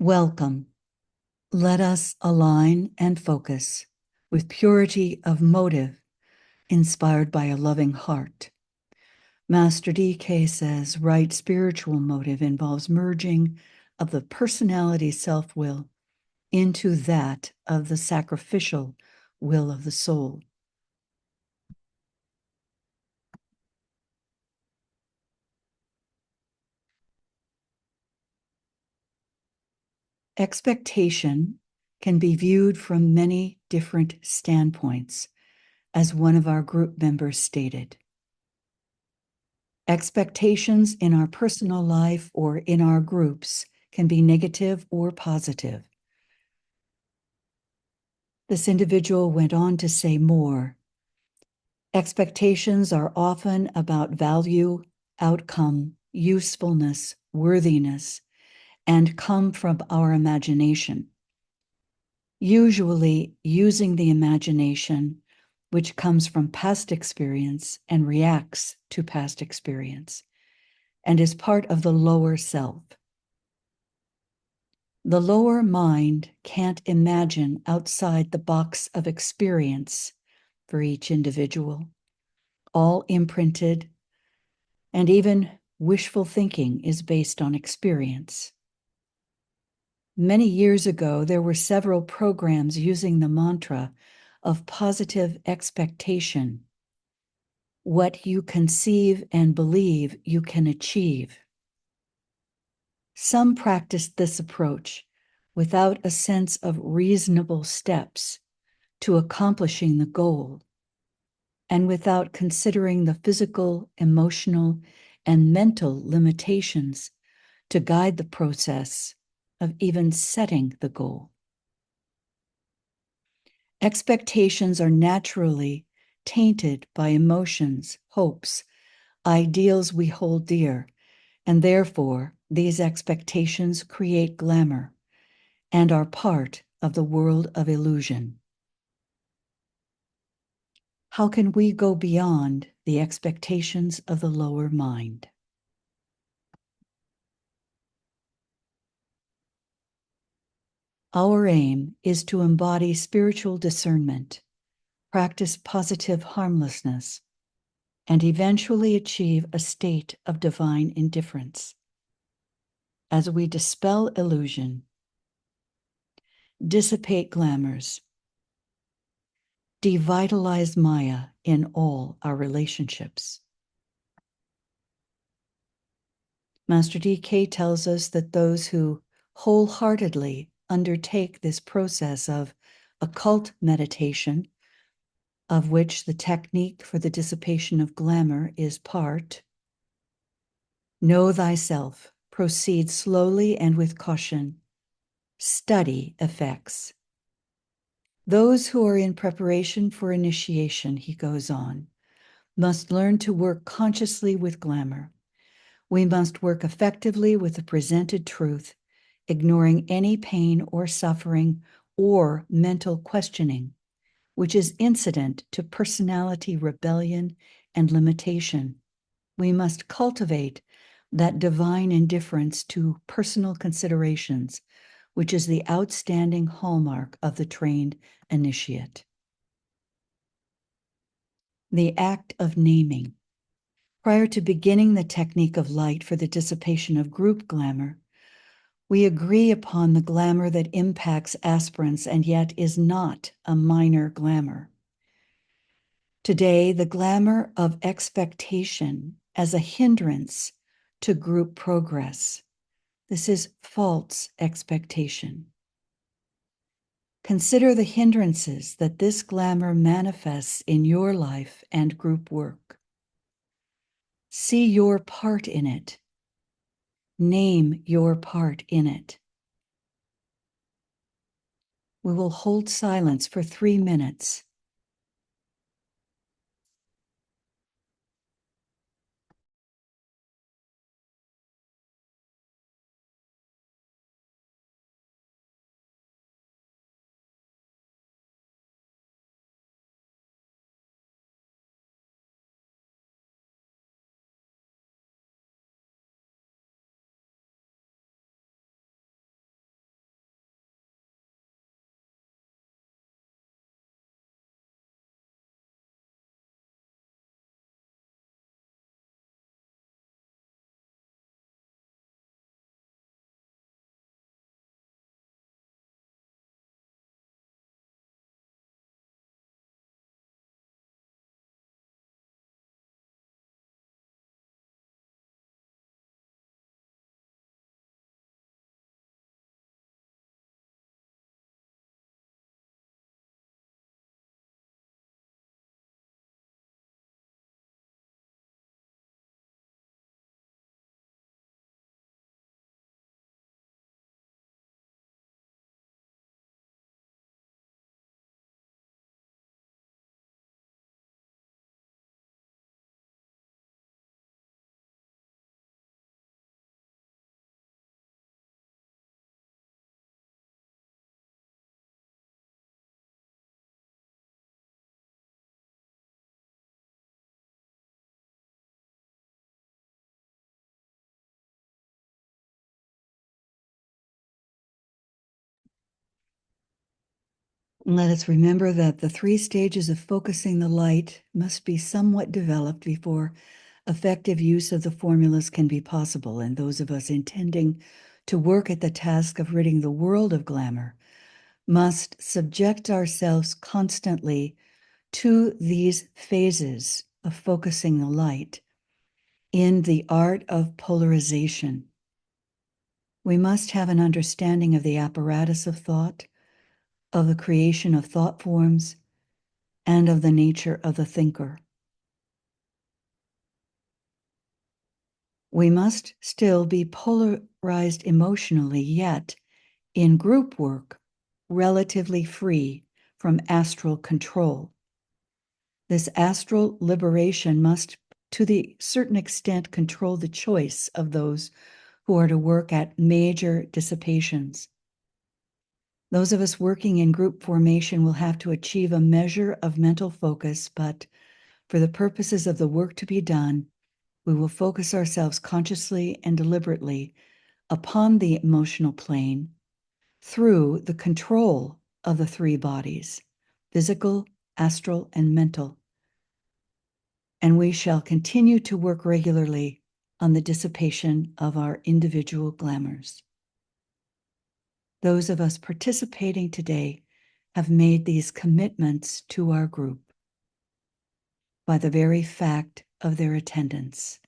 Welcome. Let us align and focus with purity of motive inspired by a loving heart. Master DK says right spiritual motive involves merging of the personality self-will into that of the sacrificial will of the soul. Expectation can be viewed from many different standpoints, as one of our group members stated. Expectations in our personal life or in our groups can be negative or positive. This individual went on to say more. Expectations are often about value, outcome, usefulness, worthiness, and come from our imagination. Usually using the imagination, which comes from past experience and reacts to past experience, and is part of the lower self. The lower mind can't imagine outside the box of experience for each individual, all imprinted, and even wishful thinking is based on experience. Many years ago, there were several programs using the mantra of positive expectation. What you conceive and believe you can achieve. Some practiced this approach without a sense of reasonable steps to accomplishing the goal, and without considering the physical, emotional, and mental limitations to guide the process of even setting the goal. Expectations are naturally tainted by emotions, hopes, ideals we hold dear, and therefore these expectations create glamour and are part of the world of illusion. How can we go beyond the expectations of the lower mind? Our aim is to embody spiritual discernment, practice positive harmlessness, and eventually achieve a state of divine indifference. As we dispel illusion, dissipate glamours, devitalize Maya in all our relationships. Master DK tells us that those who wholeheartedly undertake this process of occult meditation, of which the technique for the dissipation of glamour is part, know thyself, proceed slowly and with caution, study effects. Those who are in preparation for initiation, he goes on, must learn to work consciously with glamour. We must work effectively with the presented truth, ignoring any pain or suffering or mental questioning, which is incident to personality rebellion and limitation. We must cultivate that divine indifference to personal considerations, which is the outstanding hallmark of the trained initiate. The act of naming. Prior to beginning the technique of light for the dissipation of group glamour, we agree upon the glamour that impacts aspirants and yet is not a minor glamour. Today, the glamour of expectation as a hindrance to group progress. This is false expectation. Consider the hindrances that this glamour manifests in your life and group work. See your part in it. Name your part in it. We will hold silence for 3 minutes. Let us remember that the 3 stages of focusing the light must be somewhat developed before effective use of the formulas can be possible, and those of us intending to work at the task of ridding the world of glamour must subject ourselves constantly to these phases of focusing the light in the art of polarization. We must have an understanding of the apparatus of thought, of the creation of thought forms, and of the nature of the thinker. We must still be polarized emotionally, yet in group work, relatively free from astral control. This astral liberation must, to the certain extent, control the choice of those who are to work at major dissipations. Those of us working in group formation will have to achieve a measure of mental focus, but for the purposes of the work to be done, we will focus ourselves consciously and deliberately upon the emotional plane through the control of the 3 bodies, physical, astral, and mental. And we shall continue to work regularly on the dissipation of our individual glamours. Those of us participating today have made these commitments to our group by the very fact of their attendance.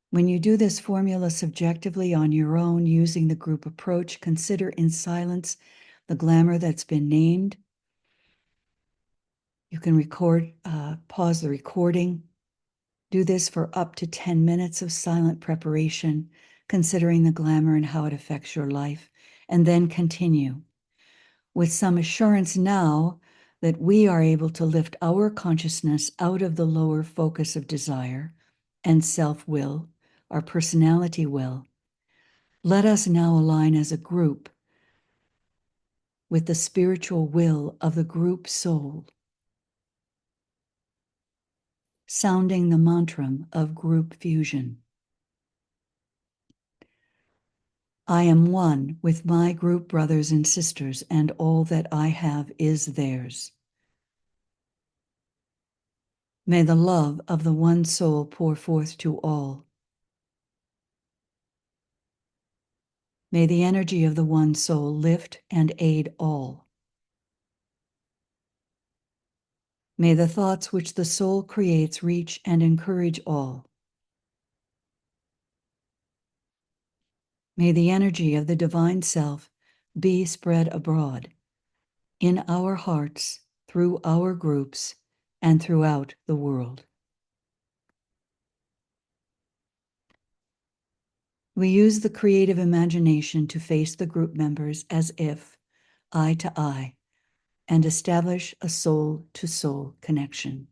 When you do this formula subjectively on your own using the group approach, consider in silence the glamour that's been named. You can pause the recording. Do this for up to 10 minutes of silent preparation, considering the glamour and how it affects your life, and then continue with some assurance now that we are able to lift our consciousness out of the lower focus of desire and self-will, our personality will. Let us now align as a group with the spiritual will of the group soul, sounding the mantra of group fusion. I am one with my group brothers and sisters, and all that I have is theirs. May the love of the one soul pour forth to all. May the energy of the one soul lift and aid all. May the thoughts which the soul creates reach and encourage all. May the energy of the divine self be spread abroad in our hearts, through our groups, and throughout the world. We use the creative imagination to face the group members as if eye to eye and establish a soul-to-soul connection.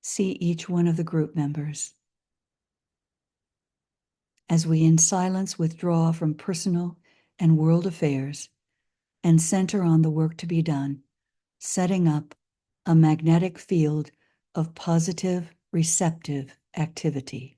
See each one of the group members as we in silence withdraw from personal and world affairs and center on the work to be done, setting up a magnetic field of positive, receptive activity.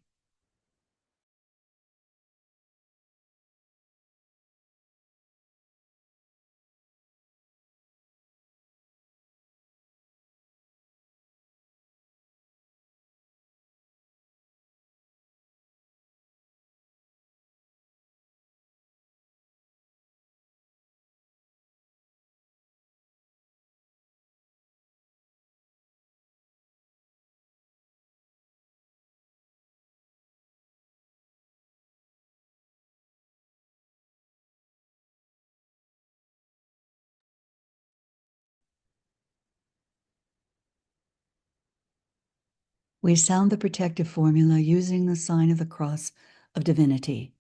We sound the protective formula using the sign of the cross of divinity.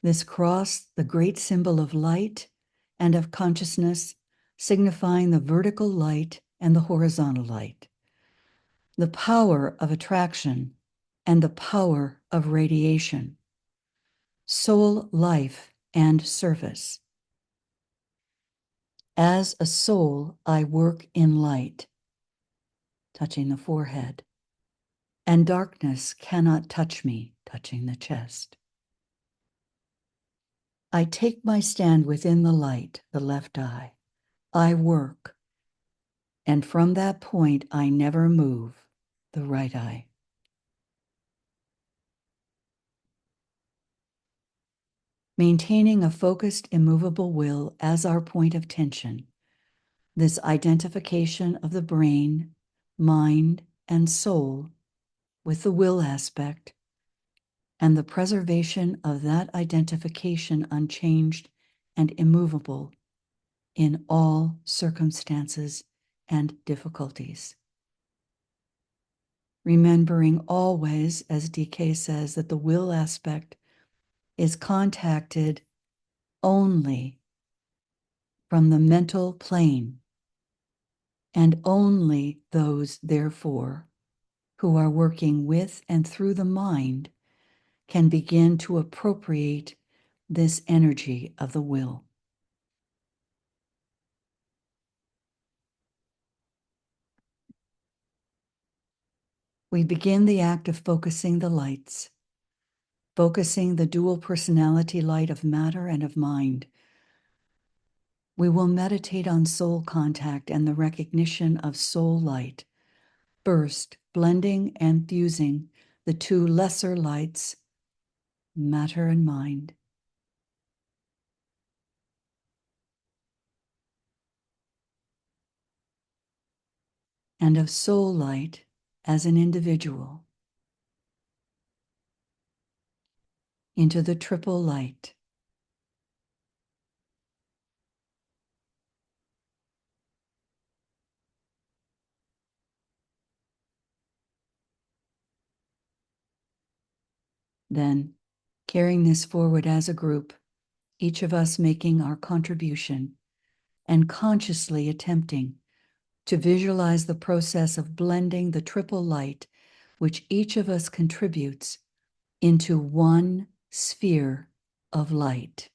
This cross, the great symbol of light and of consciousness, signifying the vertical light and the horizontal light, the power of attraction and the power of radiation, soul life and service, As a soul, I work in light, touching the forehead, and darkness cannot touch me, touching the chest. I take my stand within the light, the left eye. I work, and from that point I never move, the right eye. Maintaining a focused, immovable will as our point of tension, this identification of the brain, mind, and soul with the will aspect, and the preservation of that identification unchanged and immovable in all circumstances and difficulties. Remembering always, as DK says, that the will aspect is contacted only from the mental plane, and only those, therefore, who are working with and through the mind can begin to appropriate this energy of the will. We begin the act of focusing the lights, focusing the dual personality light of matter and of mind. We will meditate on soul contact and the recognition of soul light, first blending and fusing the two lesser lights, matter and mind. And of soul light as an individual into the triple light. Then, carrying this forward as a group, each of us making our contribution and consciously attempting to visualize the process of blending the triple light which each of us contributes into one sphere of light.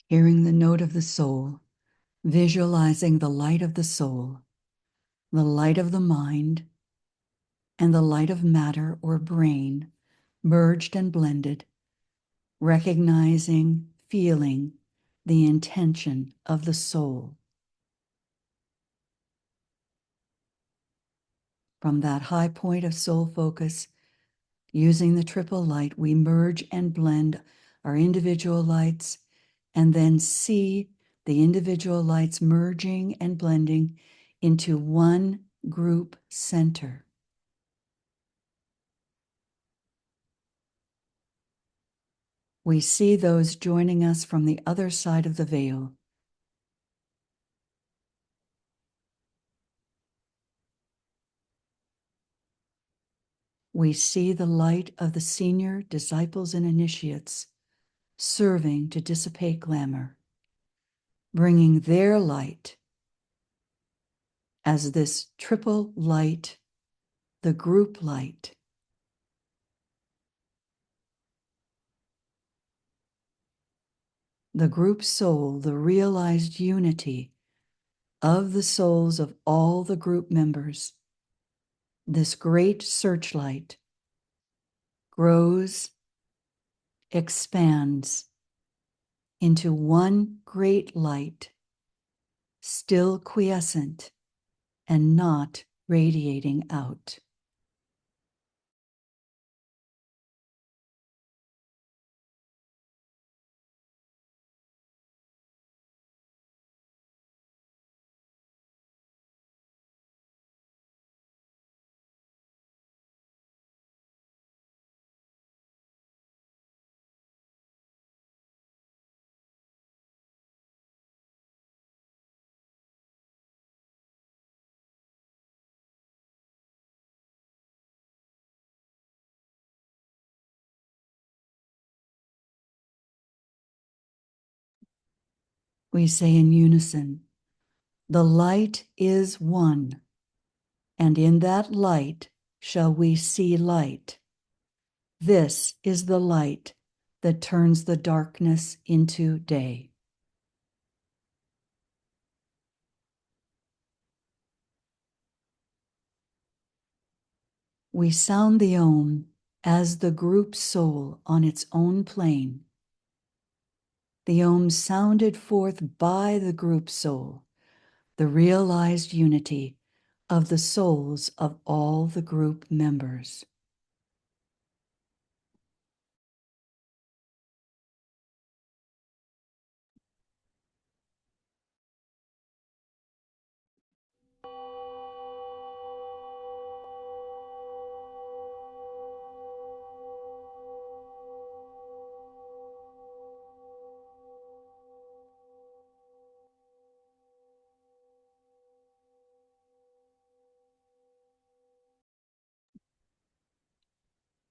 Hearing the note of the soul, visualizing the light of the soul, the light of the mind, and the light of matter or brain merged and blended, recognizing, feeling the intention of the soul. From that high point of soul focus, using the triple light, we merge and blend our individual lights and then see the individual lights merging and blending into one group center. We see those joining us from the other side of the veil. We see the light of the senior disciples and initiates serving to dissipate glamour, bringing their light as this triple light, the group light. The group soul, the realized unity of the souls of all the group members. This great searchlight grows, expands into one great light, still quiescent and not radiating out. We say in unison, the light is one, and in that light shall we see light. This is the light that turns the darkness into day. We sound the Om as the group soul on its own plane. The Om sounded forth by the group soul, the realized unity of the souls of all the group members.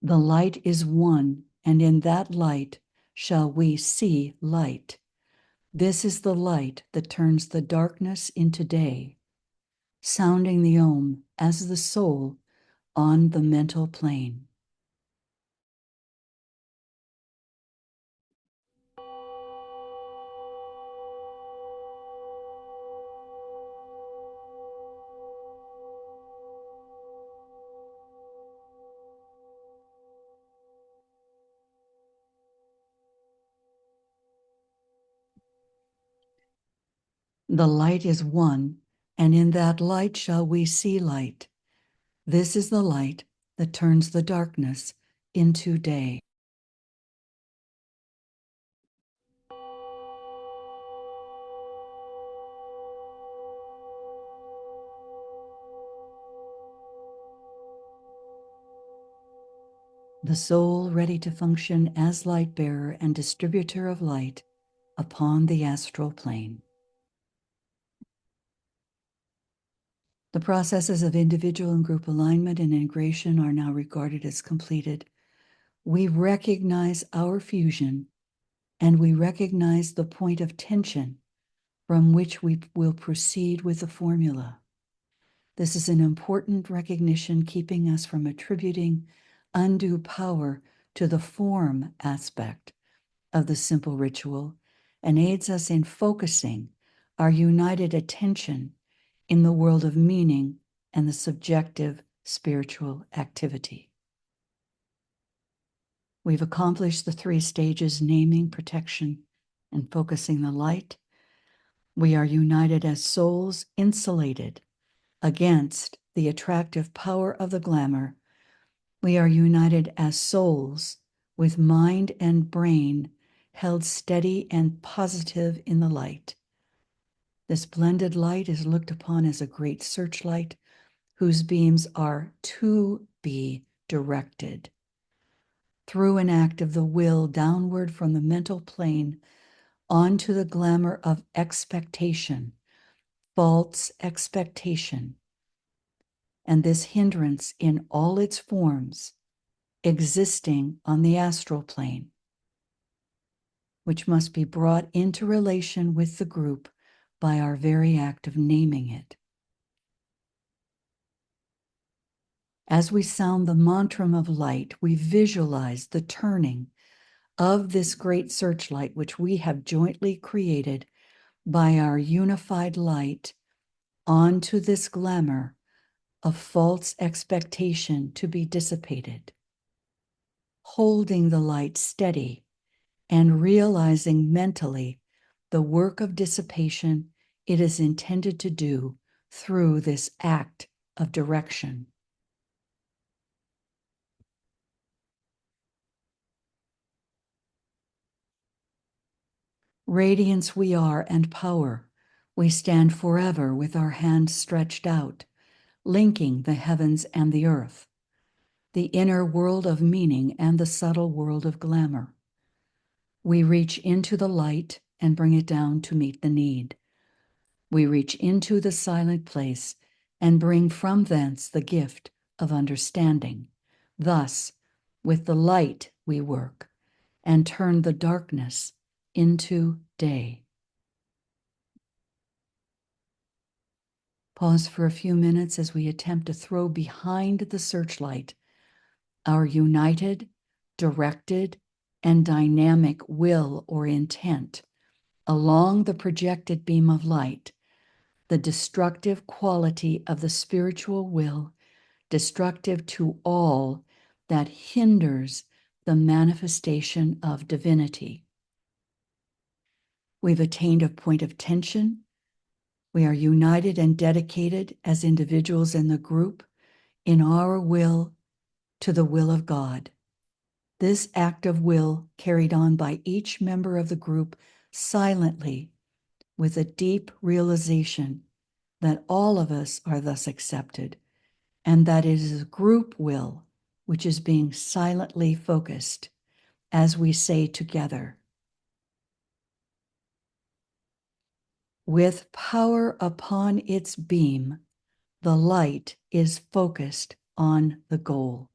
The light is one, and in that light shall we see light. This is the light that turns the darkness into day, sounding the Om as the soul on the mental plane. The light is one, and in that light shall we see light. This is the light that turns the darkness into day. The soul ready to function as light bearer and distributor of light upon the astral plane. The processes of individual and group alignment and integration are now regarded as completed. We recognize our fusion, and we recognize the point of tension from which we will proceed with the formula. This is an important recognition, keeping us from attributing undue power to the form aspect of the simple ritual, and aids us in focusing our united attention in the world of meaning and the subjective spiritual activity. We've accomplished the 3 stages: naming, protection, and focusing the light. We are united as souls insulated against the attractive power of the glamour. We are united as souls with mind and brain held steady and positive in the light. This blended light is looked upon as a great searchlight whose beams are to be directed through an act of the will downward from the mental plane onto the glamour of expectation, false expectation, and this hindrance in all its forms existing on the astral plane, which must be brought into relation with the group by our very act of naming it. As we sound the mantram of light, we visualize the turning of this great searchlight, which we have jointly created by our unified light, onto this glamour of false expectation to be dissipated. Holding the light steady and realizing mentally the work of dissipation it is intended to do through this act of direction. Radiance we are and power. We stand forever with our hands stretched out, linking the heavens and the earth, the inner world of meaning and the subtle world of glamour. We reach into the light and bring it down to meet the need. We reach into the silent place and bring from thence the gift of understanding. Thus, with the light we work and turn the darkness into day. Pause for a few minutes as we attempt to throw behind the searchlight our united, directed, and dynamic will or intent along the projected beam of light, the destructive quality of the spiritual will, destructive to all that hinders the manifestation of divinity. We've attained a point of tension. We are united and dedicated as individuals in the group in our will to the will of God. This act of will carried on by each member of the group silently with a deep realization that all of us are thus accepted and that it is a group will which is being silently focused as we say together, with power upon its beam, the light is focused on the goal.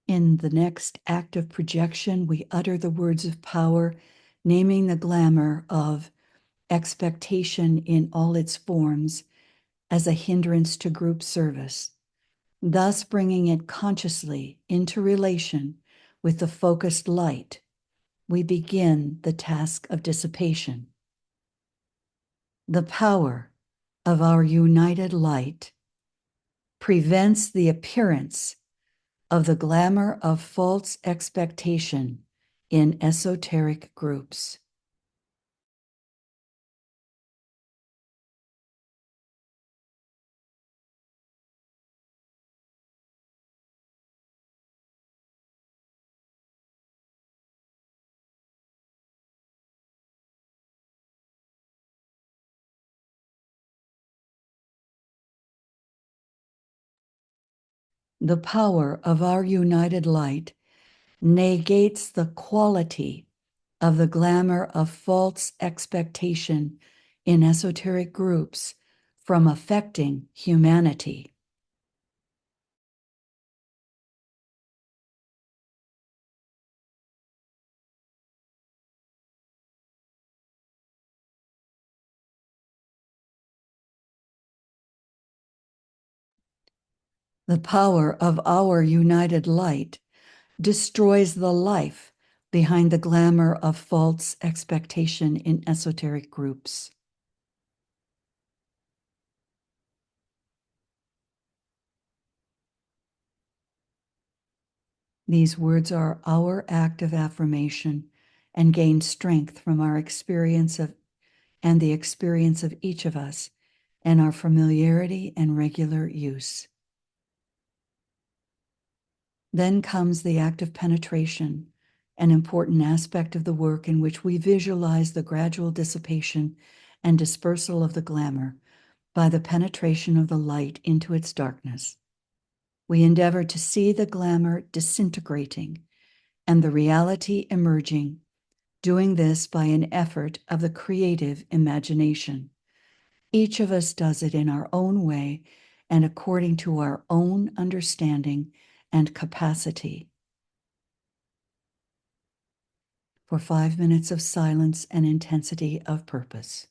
In the next act of projection, we utter the words of power, naming the glamour of expectation in all its forms as a hindrance to group service, thus bringing it consciously into relation with the focused light. We begin the task of dissipation. The power of our united light prevents the appearance of the glamour of false expectation in esoteric groups. The power of our united light negates the quality of the glamour of false expectation in esoteric groups from affecting humanity. The power of our united light destroys the life behind the glamour of false expectation in esoteric groups. These words are our act of affirmation and gain strength from our experience of and the experience of each of us and our familiarity and regular use. Then comes the act of penetration, an important aspect of the work in which we visualize the gradual dissipation and dispersal of the glamour by the penetration of the light into its darkness. We endeavor to see the glamour disintegrating and the reality emerging, doing this by an effort of the creative imagination. Each of us does it in our own way and according to our own understanding and capacity. For 5 minutes of silence and intensity of purpose.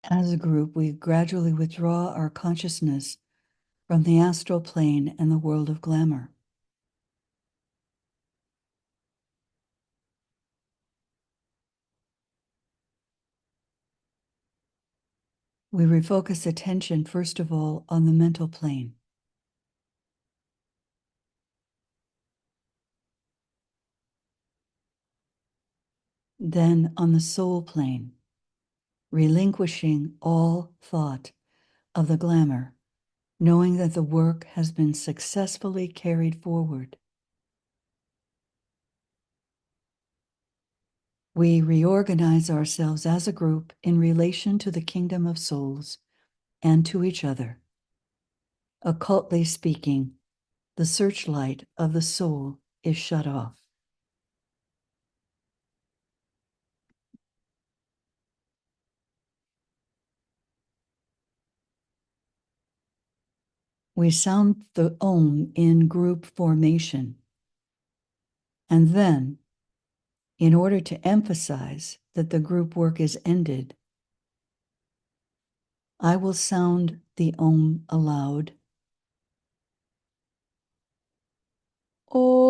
As a group, we gradually withdraw our consciousness from the astral plane and the world of glamour. We refocus attention, first of all, on the mental plane. Then on the soul plane, relinquishing all thought of the glamour, knowing that the work has been successfully carried forward. We reorganize ourselves as a group in relation to the kingdom of souls and to each other. Occultly speaking, the searchlight of the soul is shut off. We sound the Om in group formation. And then, in order to emphasize that the group work is ended, I will sound the Om aloud. Om.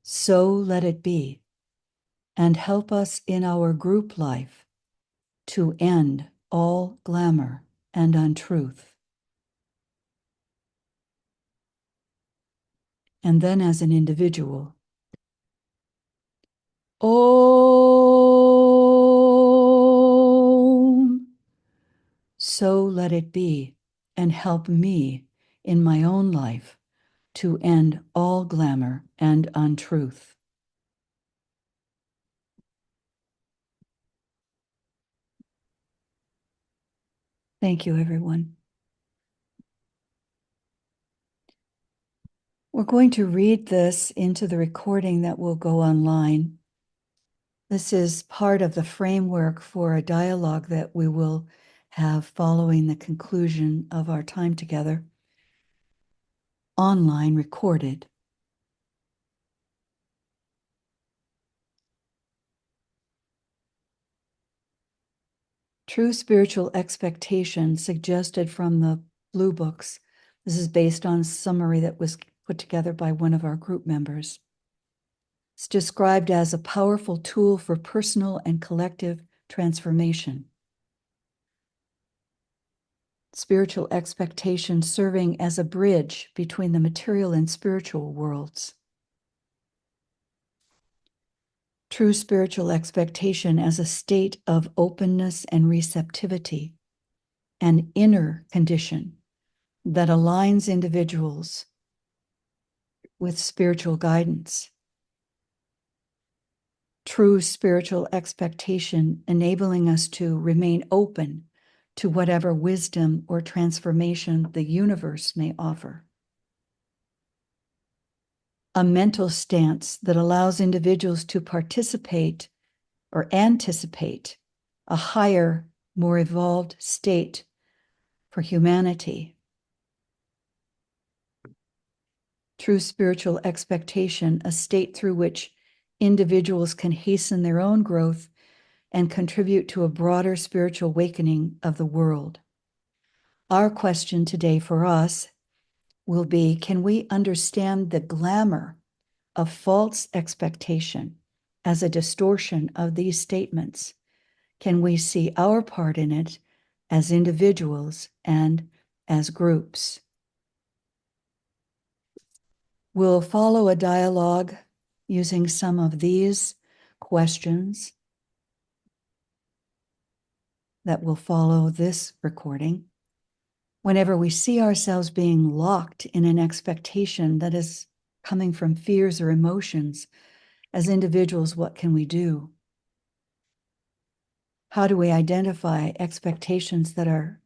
So let it be, and help us in our group life to end all glamour and untruth. And then as an individual, Om. So let it be, and help me in my own life to end all glamour and untruth. Thank you, everyone. We're going to read this into the recording that will go online. This is part of the framework for a dialogue that we will have following the conclusion of our time together, online recorded. True spiritual expectation suggested from the Blue Books. This is based on a summary that was put together by one of our group members. It's described as a powerful tool for personal and collective transformation. Spiritual expectation serving as a bridge between the material and spiritual worlds. True spiritual expectation as a state of openness and receptivity, an inner condition that aligns individuals with spiritual guidance. True spiritual expectation enabling us to remain open to whatever wisdom or transformation the universe may offer. A mental stance that allows individuals to participate or anticipate a higher, more evolved state for humanity. True spiritual expectation, a state through which individuals can hasten their own growth and contribute to a broader spiritual awakening of the world. Our question today for us will be, can we understand the glamour of false expectation as a distortion of these statements? Can we see our part in it as individuals and as groups? We'll follow a dialogue using some of these questions that will follow this recording. Whenever we see ourselves being locked in an expectation that is coming from fears or emotions, as individuals, what can we do? How do we identify expectations that are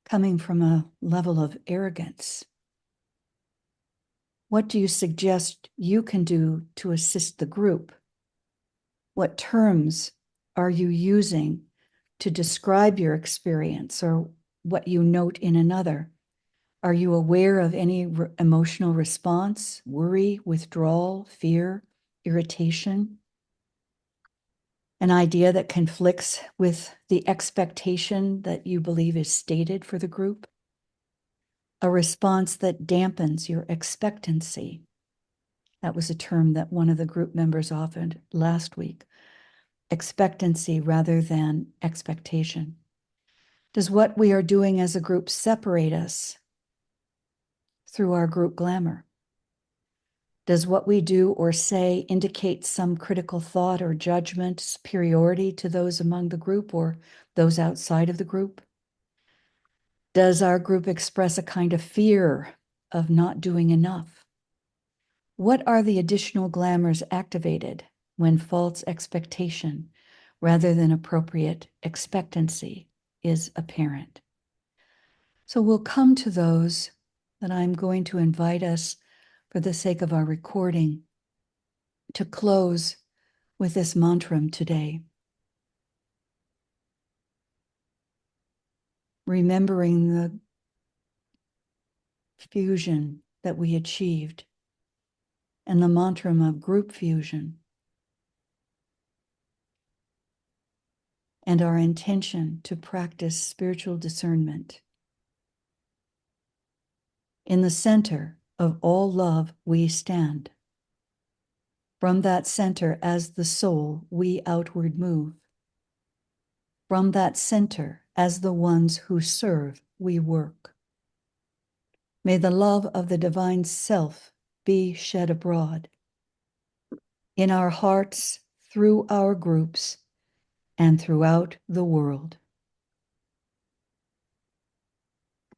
coming from a level of arrogance? What do you suggest you can do to assist the group? What terms are you using to describe your experience or what you note in another? Are you aware of any emotional response, worry, withdrawal, fear, irritation? an idea that conflicts with the expectation that you believe is stated for the group, a response that dampens your expectancy. That was a term that one of the group members offered last week. Expectancy rather than expectation. Does what we are doing as a group separate us through our group glamour? Does what we do or say indicate some critical thought or judgment, superiority to those among the group or those outside of the group? Does our group express a kind of fear of not doing enough? What are the additional glamours activated when false expectation rather than appropriate expectancy is apparent? So we'll come to those that I'm going to invite us, for the sake of our recording, to close with this mantra today. Remembering the fusion that we achieved and the mantra of group fusion and our intention to practice spiritual discernment. In the center of all love we stand. From that center as the soul we outward move. From that center as the ones who serve we work. May the love of the divine self be shed abroad in our hearts, through our groups, and throughout the world.